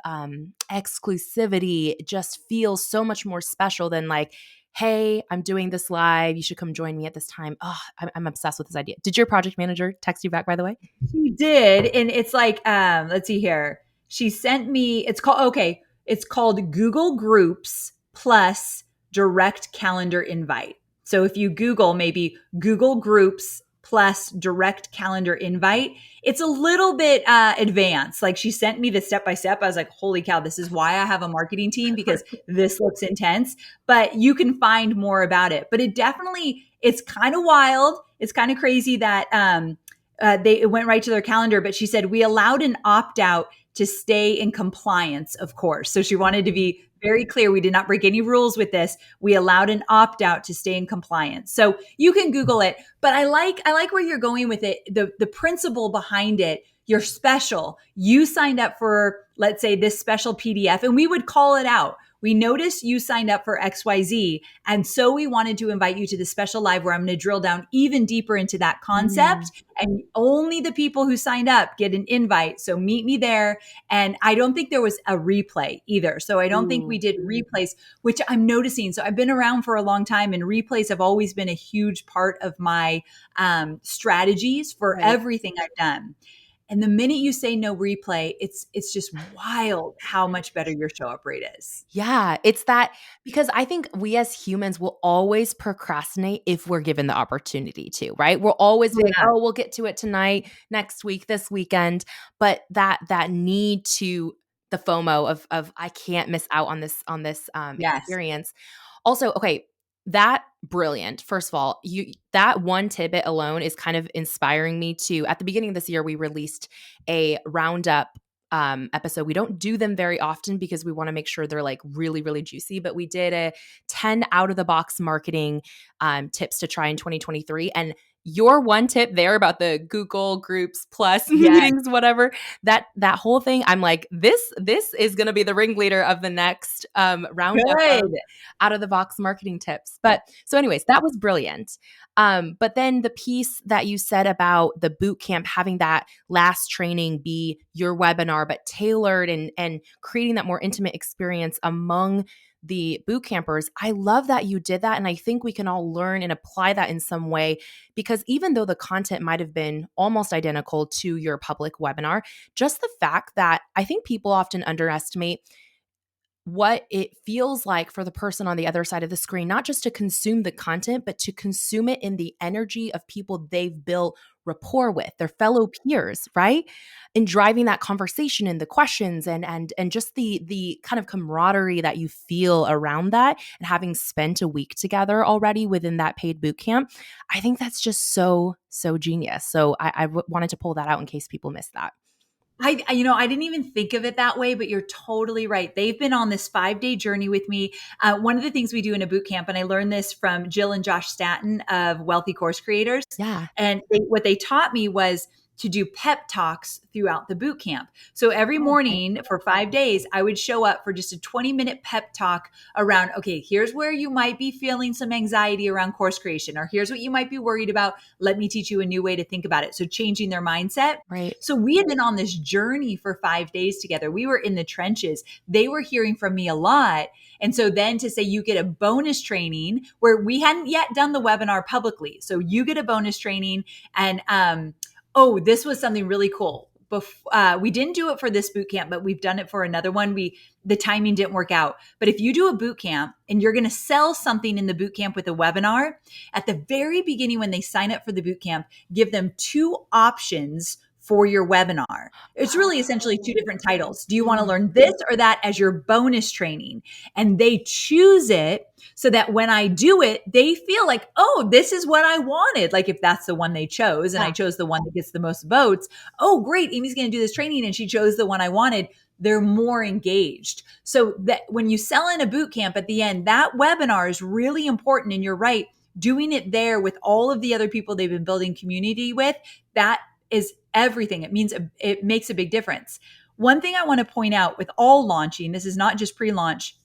exclusivity just feels so much more special than like, hey, I'm doing this live. You should come join me at this time. Oh, I'm obsessed with this idea. Did your project manager text you back, by the way? She did. And it's like, let's see here. She sent me, it's called Google Groups plus direct calendar invite. So if you Google maybe Google Groups plus direct calendar invite, it's a little bit advanced. Like she sent me the step by step. I was like, holy cow, this is why I have a marketing team because this looks intense. But you can find more about it. But it's kind of wild. It's kind of crazy that it went right to their calendar, but she said we allowed an opt out to stay in compliance, of course. So she wanted to be very clear. We did not break any rules with this. We allowed an opt out to stay in compliance. So you can Google it, but I like where you're going with it. The principle behind it. You're special. You signed up for, let's say, this special PDF, and we would call it out. We noticed you signed up for XYZ. And so we wanted to invite you to the special live where I'm going to drill down even deeper into that Mm, concept. And only the people who signed up get an invite. So meet me there. And I don't think there was a replay either. So I don't think we ooh, did replays, which I'm noticing. So I've been around for a long time, and replays have always been a huge part of my strategies for right. everything I've done. And the minute you say no replay, it's just wild how much better your show up rate is. Yeah, it's that because I think we as humans will always procrastinate if we're given the opportunity to, right? We'll always Oh, be like, yeah. "Oh, we'll get to it tonight, next week, this weekend." But that need to the FOMO of I can't miss out on this Yes. experience. Also, okay, that brilliant. First of all, you that one tidbit alone is kind of inspiring me to at the beginning of this year we released a roundup episode. We don't do them very often because we want to make sure they're like really, really juicy. But we did a 10 out of the box marketing tips to try in 2023. And your one tip there about the Google Groups plus Yes. meetings, whatever, that whole thing, I'm like, this is going to be the ringleader of the next roundup of Good. out of the box marketing tips. But so, anyways, that was brilliant. But then the piece that you said about the boot camp having that last training be your webinar, but tailored and creating that more intimate experience among the boot campers. I love that you did that. And I think we can all learn and apply that in some way because even though the content might have been almost identical to your public webinar, just the fact that I think people often underestimate what it feels like for the person on the other side of the screen, not just to consume the content, but to consume it in the energy of people they've built rapport with, their fellow peers, right? And driving that conversation and the questions and just the kind of camaraderie that you feel around that, and having spent a week together already within that paid boot camp, I think that's just so genius. So wanted to pull that out in case people missed that. I didn't even think of it that way, but you're totally right. They've been on this 5-day journey with me. One of the things we do in a boot camp, and I learned this from Jill and Josh Staten of Wealthy Course Creators, Yeah. and what they taught me was to do pep talks throughout the boot camp. So every Oh, okay. morning for 5 days, I would show up for just a 20-minute pep talk around, okay, here's where you might be feeling some anxiety around course creation, or here's what you might be worried about. Let me teach you a new way to think about it. So changing their mindset. Right. So we had been on this journey for 5 days together. We were in the trenches. They were hearing from me a lot. And so then to say you get a bonus training where we hadn't yet done the webinar publicly. So you get a bonus training, and oh, this was something really cool. We didn't do it for this boot camp, but we've done it for another one. The timing didn't work out. But if you do a boot camp and you're going to sell something in the boot camp with a webinar, at the very beginning when they sign up for the boot camp, give them 2 options for your webinar. It's really essentially 2 different titles. Do you want to learn this or that as your bonus training? And they choose it so that when I do it, they feel like, oh, this is what I wanted. Like if that's the one they chose, and Yeah. I chose the one that gets the most votes. Oh, great. Amy's going to do this training and she chose the one I wanted. They're more engaged. So that when you sell in a boot camp at the end, that webinar is really important. And you're right, doing it there with all of the other people they've been building community with, that is everything. It makes a big difference. One thing I want to point out with all launching, this is not just pre-launch,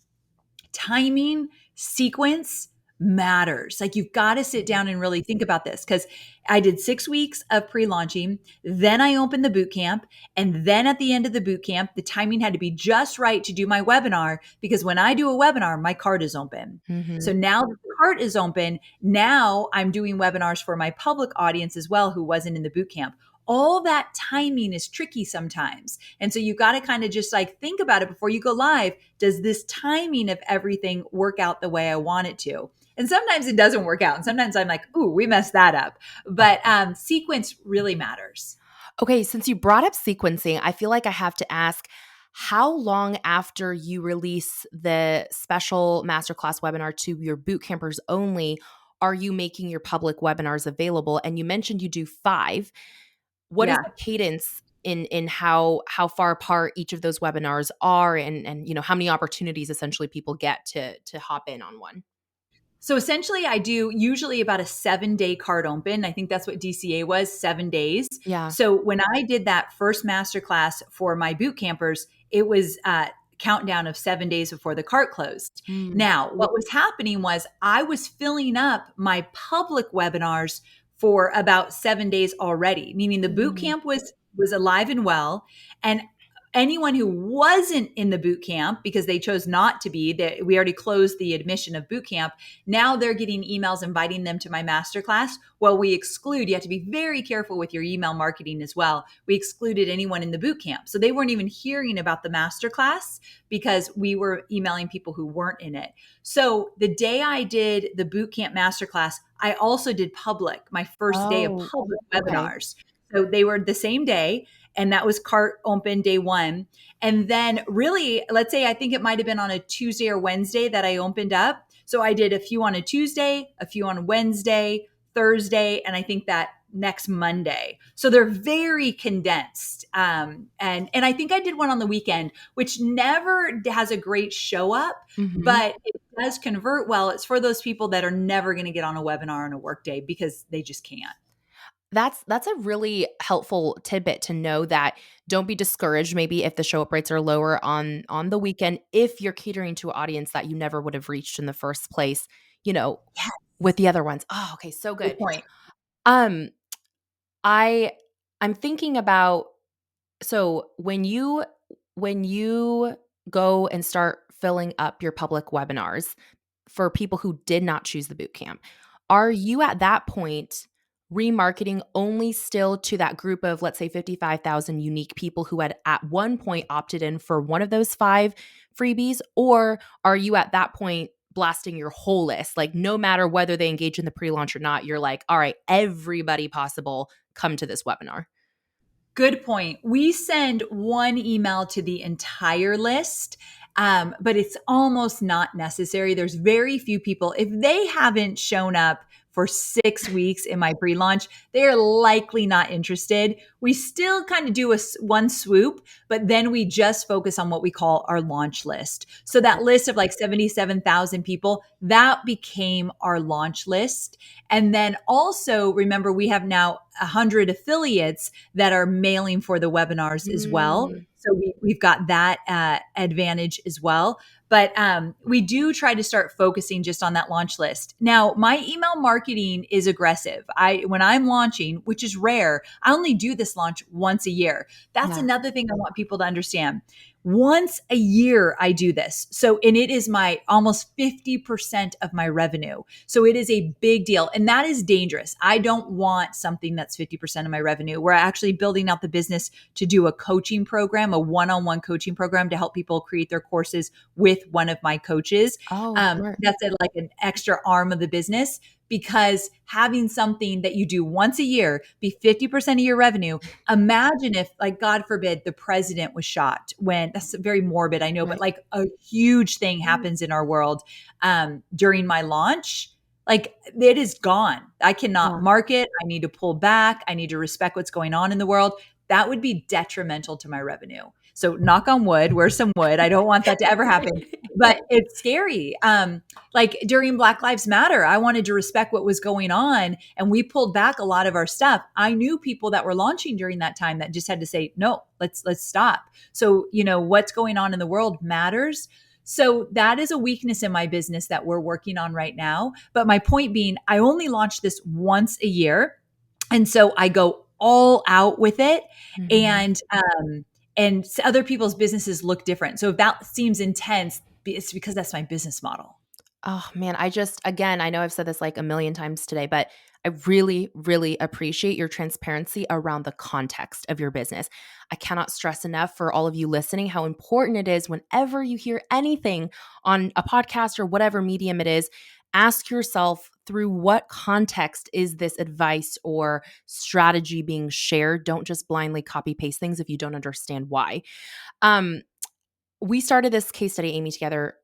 timing, sequence matters. Like you've got to sit down and really think about this, because I did 6 weeks of pre-launching, then I opened the boot camp, and then at the end of the boot camp, the timing had to be just right to do my webinar, because when I do a webinar, my cart is open. Mm-hmm. So now the cart is open, now I'm doing webinars for my public audience as well who wasn't in the boot camp. All that timing is tricky sometimes. And so you got to kind of just like think about it before you go live. Does this timing of everything work out the way I want it to? And sometimes it doesn't work out. And sometimes I'm like, ooh, we messed that up. But sequence really matters. Okay, since you brought up sequencing, I feel like I have to ask, how long after you release the special masterclass webinar to your boot campers only are you making your public webinars available? And you mentioned you do 5. What is Yeah. the cadence in how far apart each of those webinars are, and how many opportunities essentially people get to hop in on one? So essentially, I do usually about a 7-day cart open. I think that's what DCA was, 7 days. Yeah. So when I did that first masterclass for my boot campers, it was countdown of 7 days before the cart closed. Mm. Now, what was happening was I was filling up my public webinars for about 7 days already, meaning the boot Mm. camp was alive and well, and anyone who wasn't in the boot camp because they chose not to be, that we already closed the admission of boot camp. Now they're getting emails inviting them to my masterclass. Well, we exclude, you have to be very careful with your email marketing as well. We excluded anyone in the boot camp. So they weren't even hearing about the masterclass because we were emailing people who weren't in it. So the day I did the boot camp masterclass, I also did public, my first day of Oh, public okay. webinars. So they were the same day, and that was cart open day 1. And then really, let's say I think it might have been on a Tuesday or Wednesday that I opened up. So I did a few on a Tuesday, a few on Wednesday, Thursday, and I think that next Monday. So they're very condensed. And I think I did one on the weekend, which never has a great show up, Mhm. but it does convert well. It's for those people that are never going to get on a webinar on a work day because they just can't. That's a really helpful tidbit to know, that don't be discouraged maybe if the show up rates are lower on the weekend, if you're catering to an audience that you never would have reached in the first place, you know, Yes. with the other ones. Oh, okay, so Good good. point. Um, I I'm thinking about, so when you go and start filling up your public webinars for people who did not choose the boot camp, are you at that point remarketing only still to that group of, let's say, 55,000 unique people who had at one point opted in for one of those 5 freebies? Or are you at that point blasting your whole list? Like, no matter whether they engage in the pre-launch or not, you're like, all right, everybody possible, come to this webinar. Good point. We send one email to the entire list, but it's almost not necessary. There's very few people. If they haven't shown up for 6 weeks in my pre-launch, they're likely not interested. We still kind of do one swoop, but then we just focus on what we call our launch list. So that list of like 77,000 people, that became our launch list. And then also remember, we have now 100 affiliates that are mailing for the webinars as well. Mm, So we've got that advantage as well. But we do try to start focusing just on that launch list. Now, my email marketing is aggressive. When I'm launching, which is rare, I only do this launch once a year. That's yeah. another thing I want people to understand. Once a year, I do this. So, and it is my almost 50% of my revenue. So it is a big deal. And that is dangerous. I don't want something that's 50% of my revenue. We're actually building out the business to do a coaching program, a one-on-one coaching program to help people create their courses with one of my coaches. Oh, smart. That's like an extra arm of the business, because having something that you do once a year be 50% of your revenue. Imagine if, like, God forbid, the president was shot. When that's very morbid, I know, but Right. like a huge thing happens in our world during my launch. Like, it is gone. I cannot Yeah. market. I need to pull back. I need to respect what's going on in the world. That would be detrimental to my revenue. So knock on wood, where's some wood? I don't want that to ever happen, but it's scary. Like during Black Lives Matter, I wanted to respect what was going on, and we pulled back a lot of our stuff. I knew people that were launching during that time that just had to say, no, let's stop. So, what's going on in the world matters. So that is a weakness in my business that we're working on right now. But my point being, I only launch this once a year. And so I go all out with it. Mhm. And other people's businesses look different. So if that seems intense, it's because that's my business model. Oh man, again, I know I've said this like a million times today, but I really, really appreciate your transparency around the context of your business. I cannot stress enough for all of you listening how important it is whenever you hear anything on a podcast or whatever medium it is, ask yourself through what context is this advice or strategy being shared. Don't just blindly copy paste things if you don't understand why. Um, we started this case study, Amy, together,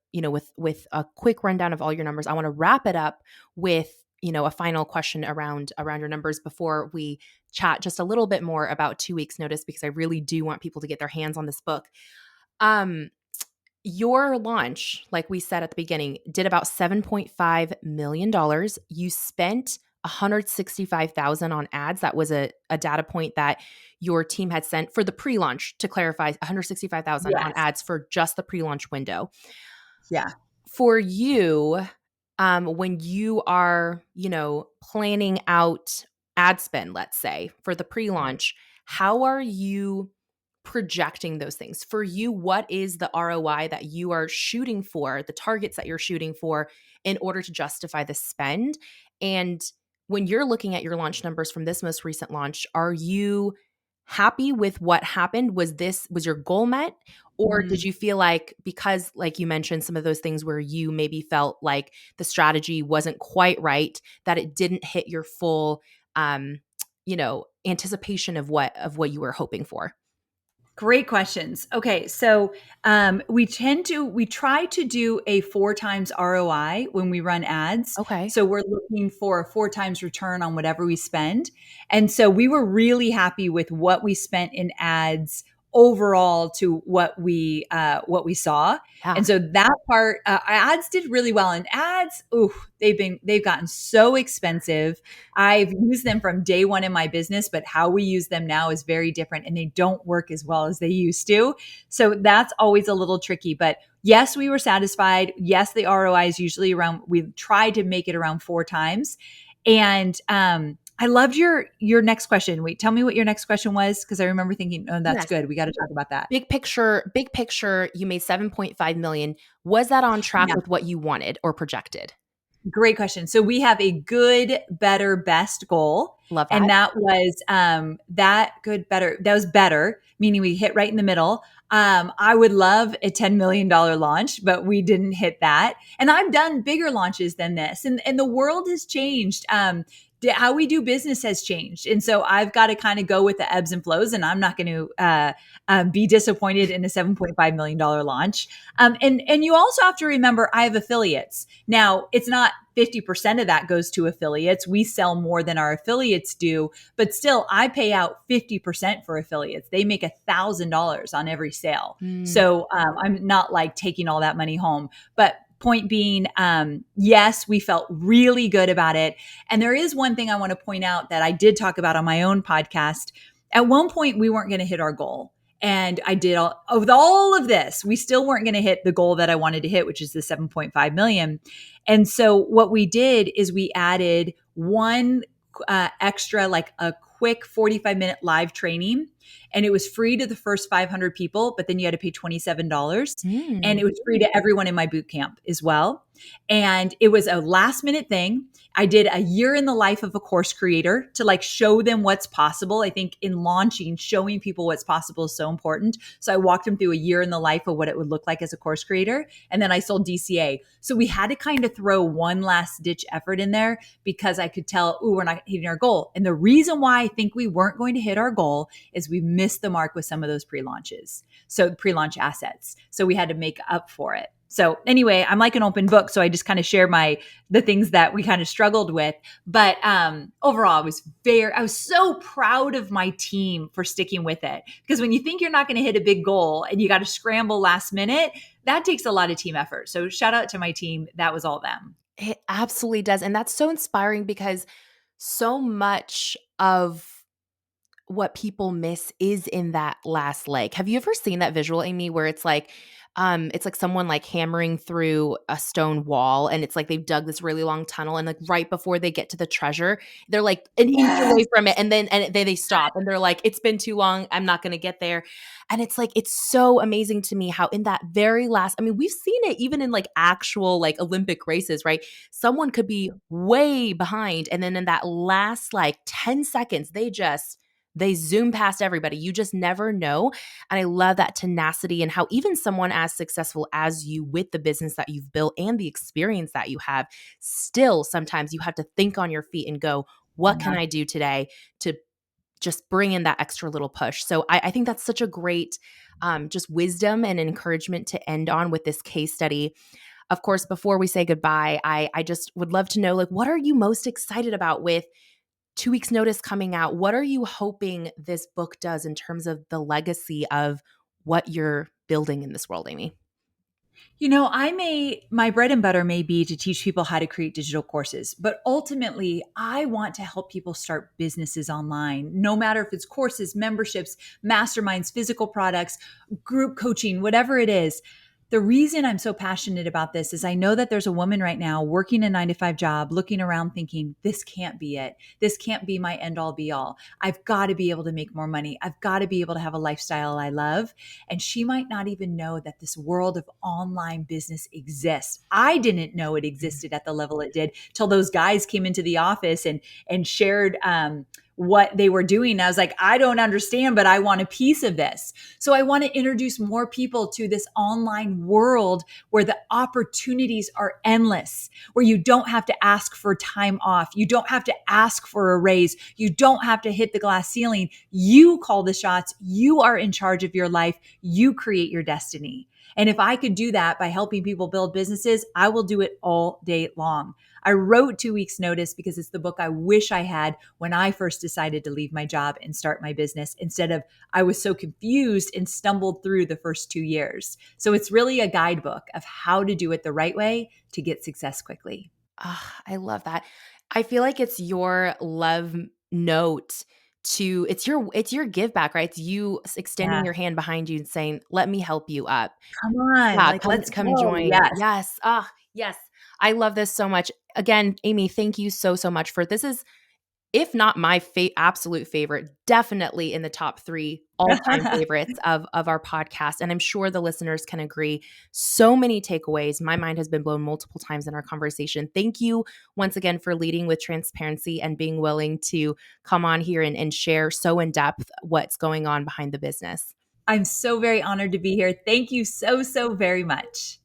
with a quick rundown of all your numbers. I want to wrap it up with, a final question around your numbers before we chat just a little bit more about 2 weeks notice, because I really do want people to get their hands on this book. Um, your launch, like we said at the beginning, did about $7.5 million. You spent 165,000 on ads. That was a data point that your team had sent for the pre-launch, to clarify, 165,000 on Yes. ads for just the pre-launch window. Yeah. For you, when you are, planning out ad spend, let's say, for the pre-launch, how are you projecting those things? For you, what is the ROI that you are shooting for, the targets that you're shooting for in order to justify the spend? And when you're looking at your launch numbers from this most recent launch, are you happy with what happened? Was your goal met? Or did Mhm. you feel like, because like you mentioned, some of those things where you maybe felt like the strategy wasn't quite right, that it didn't hit your full anticipation of what you were hoping for? Great questions. Okay, so we try to do a 4 times ROI when we run ads. Okay. So we're looking for a 4 times return on whatever we spend. And so we were really happy with what we spent in ads overall to what we saw. Yeah. And so that part, ads did really well. And ads, ooh, they've gotten so expensive. I've used them from day one in my business, but how we use them now is very different, and they don't work as well as they used to. So that's always a little tricky. But yes, we were satisfied. Yes, the ROI is usually around, we tried to make it around 4 times. And I loved your next question. Wait, tell me what your next question was, because I remember thinking, oh, that's Yes. good. We got to talk about that. Big picture, you made 7.5 million. Was that on track Yeah. with what you wanted or projected? Great question. So we have a good, better, best goal. Love that. And that was that good, better. That was better, meaning we hit right in the middle. I would love a $10 million launch, but we didn't hit that. And I've done bigger launches than this. And the world has changed. How we do business has changed. And so I've got to kind of go with the ebbs and flows. And I'm not going to be disappointed in a $7.5 million launch. And you also have to remember I have affiliates. Now, it's not 50% of that goes to affiliates. We sell more than our affiliates do, but still I pay out 50% for affiliates. They make $1,000 on every sale. So I'm not like taking all that money home, but point being, yes, we felt really good about it. And there is one thing I want to point out that I did talk about on my own podcast. At one point, we weren't going to hit our goal. And I did with all of this, we still weren't going to hit the goal that I wanted to hit, which is the 7.5 million. And so what we did is we added one extra, like a quick 45-minute live training. And it was free to the first 500 people, but then you had to pay $27. And it was free to everyone in my boot camp as well. And it was a last minute thing. I did a year in the life of a course creator to like show them what's possible. I think in launching, showing people what's possible is so important. So I walked them through a year in the life of what it would look like as a course creator. And then I sold DCA. So we had to kind of throw one last ditch effort in there because I could tell, we're not hitting our goal. And the reason why I think we weren't going to hit our goal is we missed the mark with some of those pre-launches. So pre-launch assets. So we had to make up for it. So anyway, I'm like an open book. So I just kind of share the things that we kind of struggled with. But overall, I was so proud of my team for sticking with it. Because when you think you're not going to hit a big goal and you got to scramble last minute, that takes a lot of team effort. So shout out to my team. That was all them. It absolutely does. And that's so inspiring because so much of what people miss is in that last leg. Have you ever seen that visual, Amy, where it's like someone like hammering through a stone wall and it's like they've dug this really long tunnel and like right before they get to the treasure, they're like an inch away from it and then they stop and they're like, it's been too long, I'm not going to get there. And it's like, it's so amazing to me how in that very last, I mean, we've seen it even in like actual like Olympic races, right? Someone could be way behind and then in that last like 10 seconds, they zoom past everybody. You just never know. And I love that tenacity and how even someone as successful as you with the business that you've built and the experience that you have, still sometimes you have to think on your feet and go, what can I do today to just bring in that extra little push? So I think that's such a great just wisdom and encouragement to end on with this case study. Of course, before we say goodbye, I just would love to know, like, what are you most excited about with 2 weeks notice coming out? What are you hoping this book does in terms of the legacy of what you're building in this world, Amy? You know, my bread and butter may be to teach people how to create digital courses, but ultimately I want to help people start businesses online, no matter if it's courses, memberships, masterminds, physical products, group coaching, whatever it is. The reason I'm so passionate about this is I know that there's a woman right now working a 9-to-5 job, looking around thinking, this can't be it. This can't be my end all be all. I've got to be able to make more money. I've got to be able to have a lifestyle I love. And she might not even know that this world of online business exists. I didn't know it existed at the level it did till those guys came into the office and shared, what they were doing. I was like, I don't understand, but I want a piece of this. So I want to introduce more people to this online world where the opportunities are endless, where you don't have to ask for time off. You don't have to ask for a raise. You don't have to hit the glass ceiling. You call the shots. You are in charge of your life. You create your destiny. And if I could do that by helping people build businesses, I will do it all day long. I wrote 2 weeks notice because it's the book I wish I had when I first decided to leave my job and start my business instead of I was so confused and stumbled through the first 2 years. So it's really a guidebook of how to do it the right way to get success quickly. I love that. I feel like it's your love note it's your give back, right? It's you extending Yeah. your hand behind you and saying, let me help you up. Come on. Yeah, Like, come let's come go. join. Yes. Yes. Yes. I love this so much. Again, Amy, thank you so, so much for this is, if not my absolute favorite, definitely in the top 3 all-time favorites of our podcast, and I'm sure the listeners can agree. So many takeaways. My mind has been blown multiple times in our conversation. Thank you once again for leading with transparency and being willing to come on here and share so in depth what's going on behind the business. I'm so very honored to be here. Thank you so, so very much.